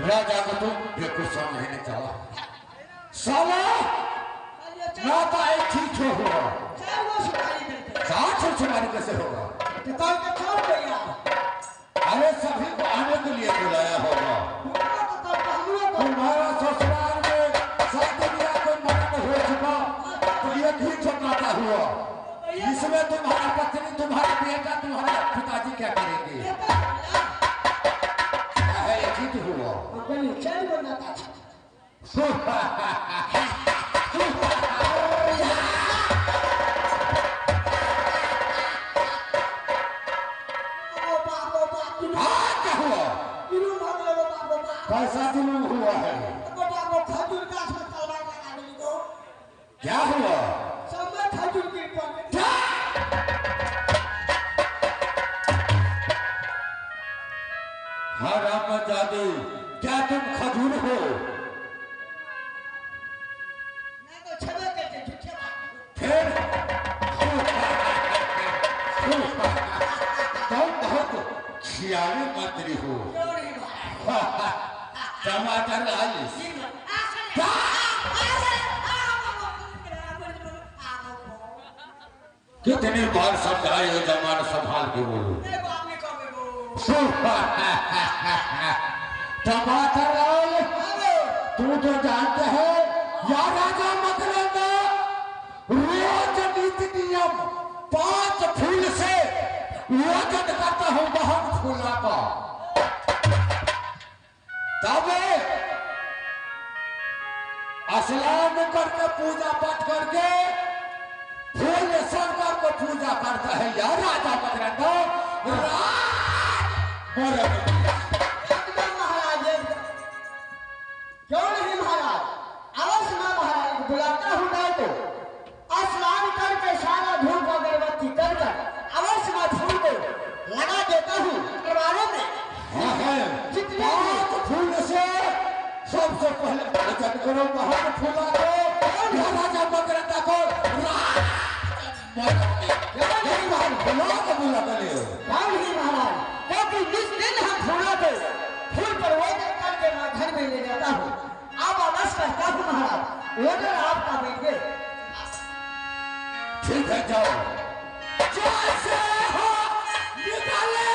राजा को तुम बिल्कुल समझने चला साला ना तो एक ठीक हुआ चार सुमारी कैसे होगा अरे सभी को आने के लिए बुलाया होगा तुम्हारा ससुराल में शादी ब्याह कोई मरण हो चुका तो ये ठीक नाता हुआ इसमें तुम्हारा पत्नी तुम्हारा बेटा तुम्हारे पिताजी क्या करेंगे ये ठीक हुआ कैसा जुलूम हुआ है क्या हुआ हाँ राम जादू क्या तुम खजूर हो फिर तुम बहुत खियाली मंत्री हो टमाटर आलिस कितनी बार समझाए हो जमान संभाल के बोलो टमाटर तू तो जानते हो या राजा मकरंद रोज नीति नियम 5 फूल से वजन करता हूँ बहुत फूला का तब स्नान करके पूजा पाठ करके फूल शंकर को पूजा करता है या राजा मकरंद महाराज क्यों नहीं महाराज अवश्य मैं महाराज को बुलाता हूँ नहीं तो स्नान करके सारा धूप अगरबत्ती कर अवश्य मैं फूल को लगा देता हूँ दरबारों में जितने फूल से सबसे पहले भजन करो बहुत फूला को राजा मकरंद को महाराज क्योंकि जिस दिन हम फूलों को फूल पर वजन करके मैं घर में ले जाता हूँ आप अवश्य करता हूँ महाराज वजन आपका बेटे ठीक है जाओ जैसे हो निकाले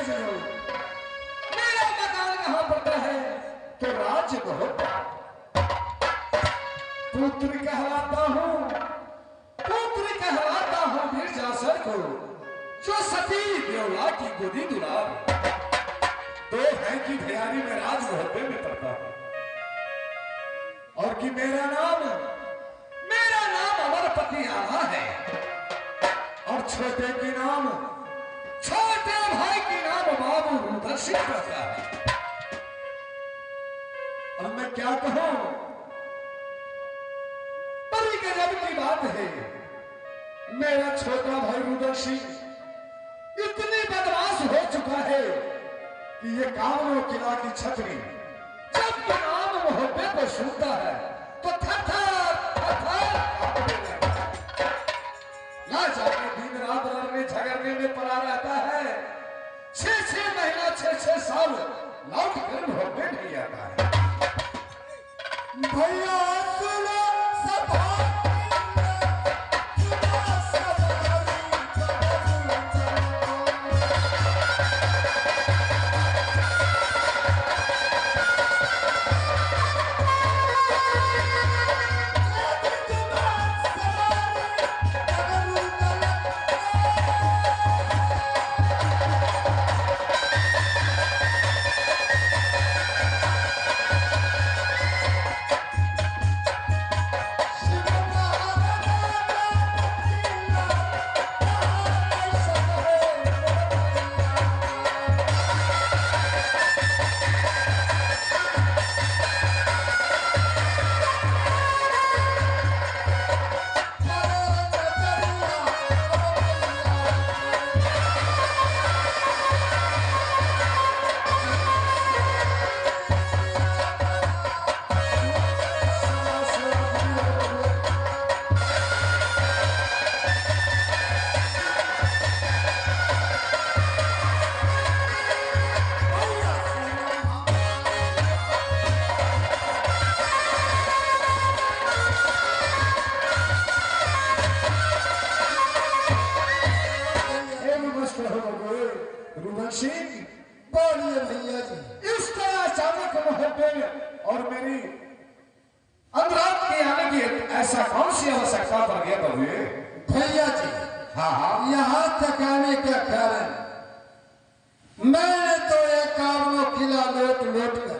जी हो, मेरा मकान कहाँ पड़ता है? तो राज्य बहुत पुत्र कहलाता हूँ मिर्जासर को, जो सती ब्योला की गोदी दुलार। तो है कि भैयारी में राज मोहब्बे में पड़ता है, और कि मेरा नाम अमरपति आला है, और छोटे भाई की नाम बाबू रुद्र सिंह पड़ता है। अब मैं क्या कहूं, बड़ी गजब की बात है। मेरा छोटा भाई रुद्र सिंह इतनी बदमाश हो चुका है कि ये कामरों किला की छतरी जब नाम मोहब्बे को सुनता है तो थर-थर कांपने लगता है। ना जाने दिन रात लड़ने झगड़ने में पड़ा रहता है। 6-6 महीना 6-6 साल लौट कर मोहब्बे नहीं आता है। भैया सुनो सभा बोलिए भैया जी। इस तरह अचानक मोहब्बे और मेरी अंतरात के आने की ऐसा कौन सी आवश्यकता पड़ गया बबुए? भैया जी, हाँ, यहाँ तक आने का कारण मैंने तो एक कामों किला लौट कर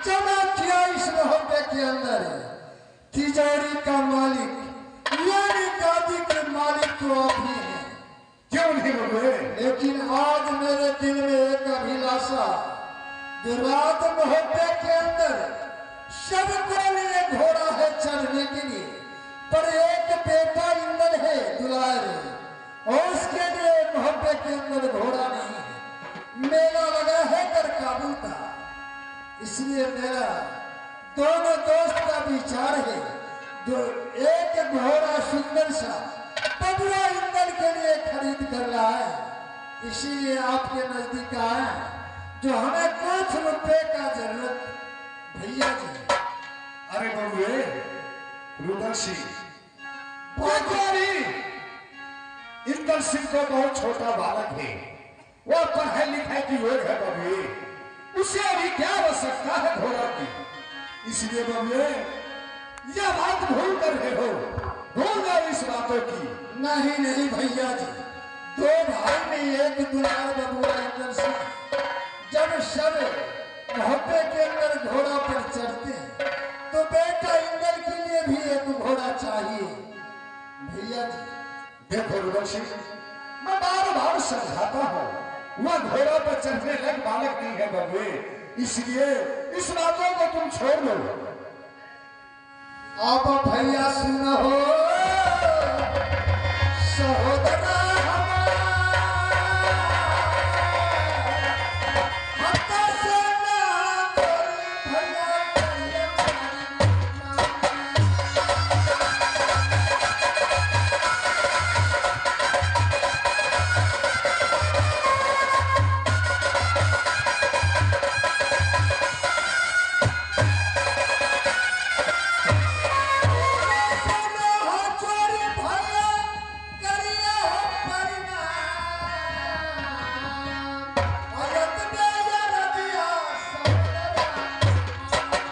जमा किया इस मोहब्बे के अंदर। तिजोरी का मालिक यानी गादी के मालिक तो आप ही हैं। क्यों नहीं बबुए? लेकिन आज मेरे दिल में एक अभिलाषा, जो रात मोहब्बे के अंदर सबको लिए घोड़ा है चढ़ने के लिए, पर एक बेटा इंदल है दुलार, और उसके लिए मोहब्बे के अंदर घोड़ा नहीं है। मेला लगा है कर काबुल का, इसलिए मेरा दोनों दोस्त का विचार है, जो एक घोड़ा सुंदर सा बबुआ इंदल के लिए खरीद कर रहा है। इसीलिए आपके नजदीक आए, जो हमें कुछ रुपए का जरूरत। भैया जी, अरे बबुए रुद्र सिंह, इंदल सिंह को बहुत छोटा बालक है, वो पढ़ाई लिखाई की योग है बबुए, उसे अभी क्या आवश्यकता है घोड़ा की? इसलिए बबुए यह बात भूल कर रहे हो, भूल गए इस बातों की। नहीं नहीं भैया जी, दो भाई में एक दुलार बबुआ इंदल सिंह जब सब मोहब्बे के अंदर घोड़ा पर चढ़ते हैं, तो बेटा इंदल के लिए भी एक घोड़ा चाहिए। भैया जी देखो रुद्र सिंह, मैं बार-बार समझाता हूँ, वह घोड़ा पर चढ़ने लायक बालक नहीं है बबुए, इसलिए इस बातों को तुम छोड़ लो। अब भैया सुनो सहोदरा, अयत ने यार दिया सपना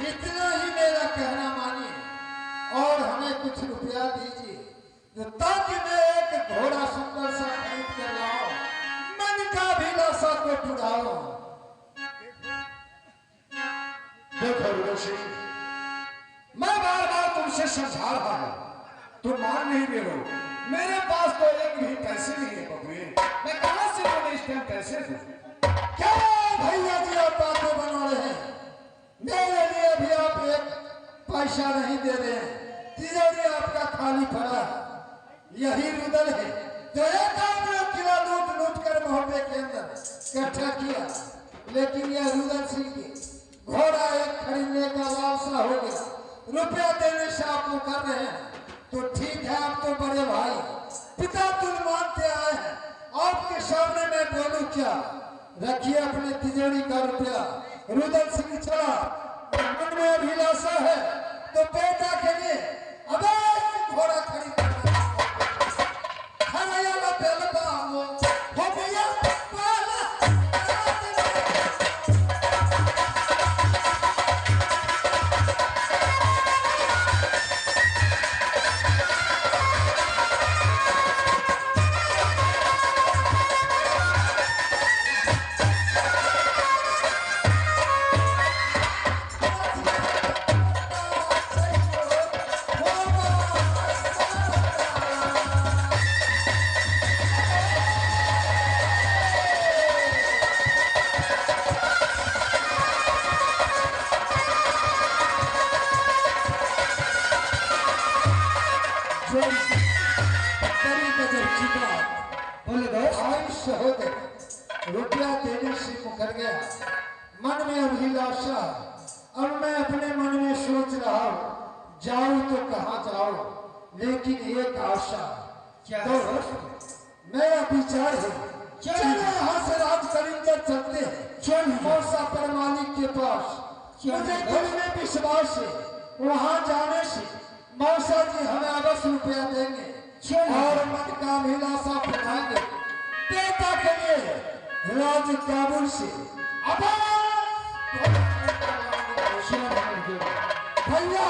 इतना ही मेरा कहना मानिए और हमें कुछ रुपया दीजिए ताकि मैं एक घोड़ा सुंदर सा खरीद कर लाऊं, मन का अभिलाषा को पुराऊं। देखो ऋषि, मैं बार बार तुमसे समझा रहा हूं, तुम मान नहीं रहे हो। मेरे पास तो एक भी पैसे नहीं है बबुए, मैं कहां से तुम्हें इस टाइम पैसे दूं? क्या भैया जी आप बातें बना रहे हैं? मेरे लिए भी आप एक पैसा नहीं दे रहे हैं, तिजोरी आपका खाली पड़ा है। यही रुदल है जो एक आदमी किला लूट लूट कर मोहल्ले के अंदर इकट्ठा किया, लेकिन यह रुदल सिंह की घोड़ा एक खरीदने का लालसा हो गया। रुपया देने से आप लोग कर रहे हैं तो ठीक है, आप तो बड़े भाई पिता तुम मानते आए हैं, आपके सामने मैं बोलूं क्या? रखिए अपने तिजोरी का रुपया। रुदल सिंह चला, मन में अभिलाषा है तो बेटा के लिए अवश्य घोड़ा खरीद रुपया देने से मुकर गया। मन में अभिलाषा, अब मैं अपने मन में सोच रहा हूँ जाऊं तो कहाँ जाऊं, लेकिन एक आशा तो मेरा विचार है, चलो यहाँ से राज करेंगे, चलते हैं चल मौसा पर मालिक के पास। मुझे दिल में विश्वास है वहाँ जाने से मौसा जी हमें अवश्य रुपया देंगे और मन का अभिलाषा पुराएंगे। बेटा के लिए राज काबुल से भैया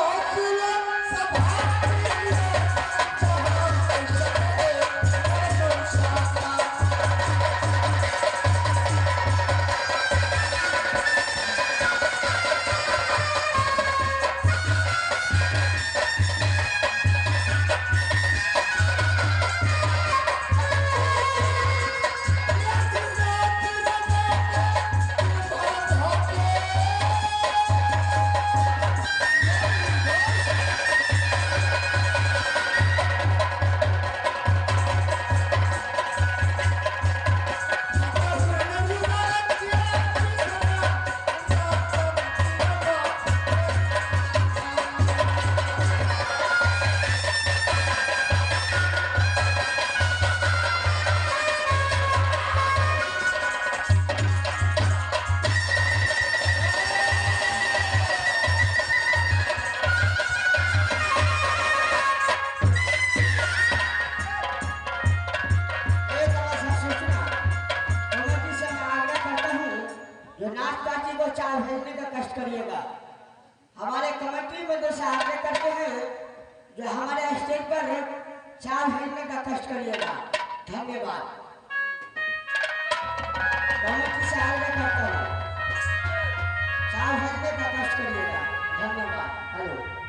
चाय भेजने का कष्ट करिएगा। हमारे कमेटी में जो सहायता करते हैं, जो हमारे स्टेज पर चाय भेजने का कष्ट करिएगा। धन्यवाद। कमेटी सहायता करता हूँ, चाय भेजने का कष्ट करिएगा। धन्यवाद। हेलो।